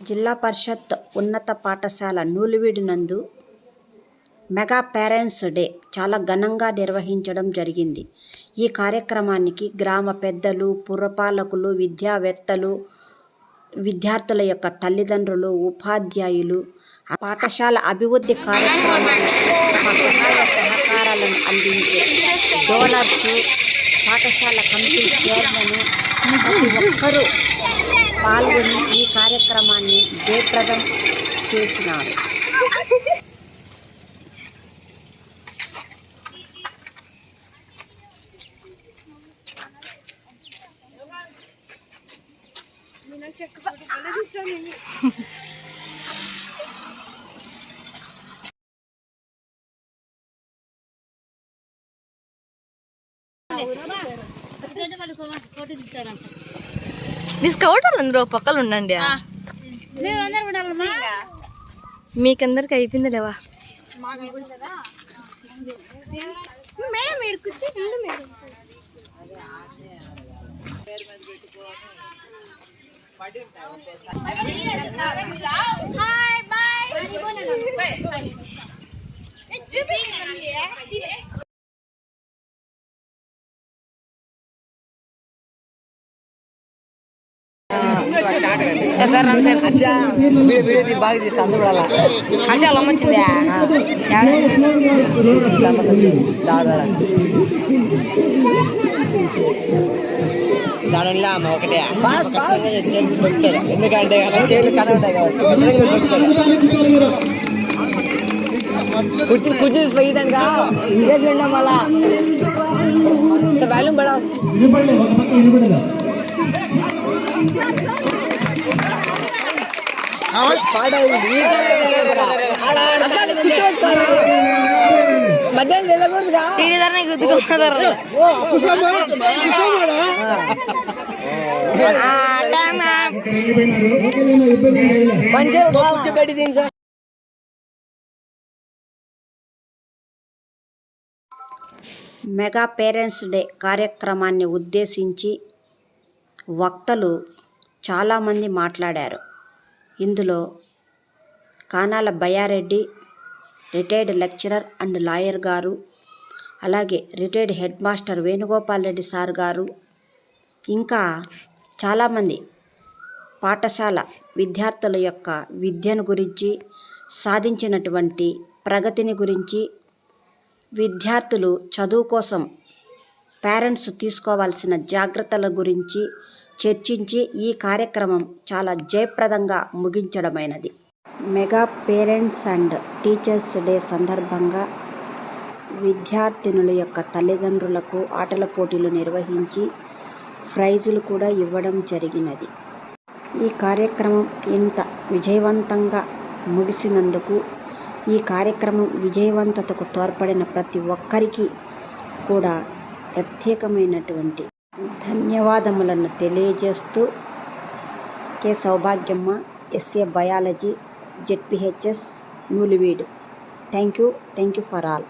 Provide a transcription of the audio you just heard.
జిల్లా పరిషత్ ఉన్నత పాఠశాల నూలివీడు నందు మెగా పేరెంట్స్ డే చాలా ఘనంగా నిర్వహించడం జరిగింది. ఈ కార్యక్రమానికి గ్రామ పెద్దలు, పురపాలకులు, విద్యావేత్తలు, విద్యార్థుల యొక్క తల్లిదండ్రులు, ఉపాధ్యాయులు, పాఠశాల అభివృద్ధి కార్యక్రమాలకు సహాయ సహకారాలను అందించే డోనర్స్, పాఠశాల కమిటీ చైర్మన్ ప్రతి ఒక్కరూ పాల్గొని ఈ కార్యక్రమాన్ని జయప్రదం చేసినారు. మీ స్కౌటర్ అందరూ పక్కలు ఉండండి. మీకందరికి అయిపోయింది లేవా? బాగా చేసి అందరూ హర్షాలు అమ్మొచ్చిందా? దానిలో అమ్మ ఒకటే దొరుకుతుంది. ఎందుకంటే చేతులు కన ఉంటాయి కాబట్టి కుర్చీ పోయిదంగా ఉండడం వల్ల వాల్యూమ్ బడా మధ్యాహ్నం వెళ్ళకూడదుగా. కూర్చోబెట్టి దీని సార్ మెగా పేరెంట్స్ డే కార్యక్రమాన్ని ఉద్దేశించి వక్తలు చాలామంది మాట్లాడారు. ఇందులో Kanala Bayyareddy, retired lecturer and lawyer గారు, అలాగే retired head master Venugopal Reddy sir గారు, ఇంకా చాలామంది పాఠశాల విద్యార్థుల యొక్క విద్యను గురించి, సాధించినటువంటి ప్రగతిని గురించి, విద్యార్థులు చదువు కోసం పేరెంట్స్ తీసుకోవాల్సిన జాగ్రత్తల గురించి చర్చించి ఈ కార్యక్రమం చాలా జయప్రదంగా ముగించడమైనది. Mega parents and teachers day సందర్భంగా విద్యార్థినుల యొక్క తల్లిదండ్రులకు ఆటల పోటీలు నిర్వహించి ప్రైజులు కూడా ఇవ్వడం జరిగినది. ఈ కార్యక్రమం ఇంత విజయవంతంగా ముగిసినందుకు, ఈ కార్యక్రమం విజయవంతతకు తోడ్పడిన ప్రతి ఒక్కరికి కూడా ప్రత్యేకమైనటువంటి ధన్యవాదములను తెలియజేస్తూ K Soubhagyamma, SA biology, ZPHS Nuliveedu. Thank you for all.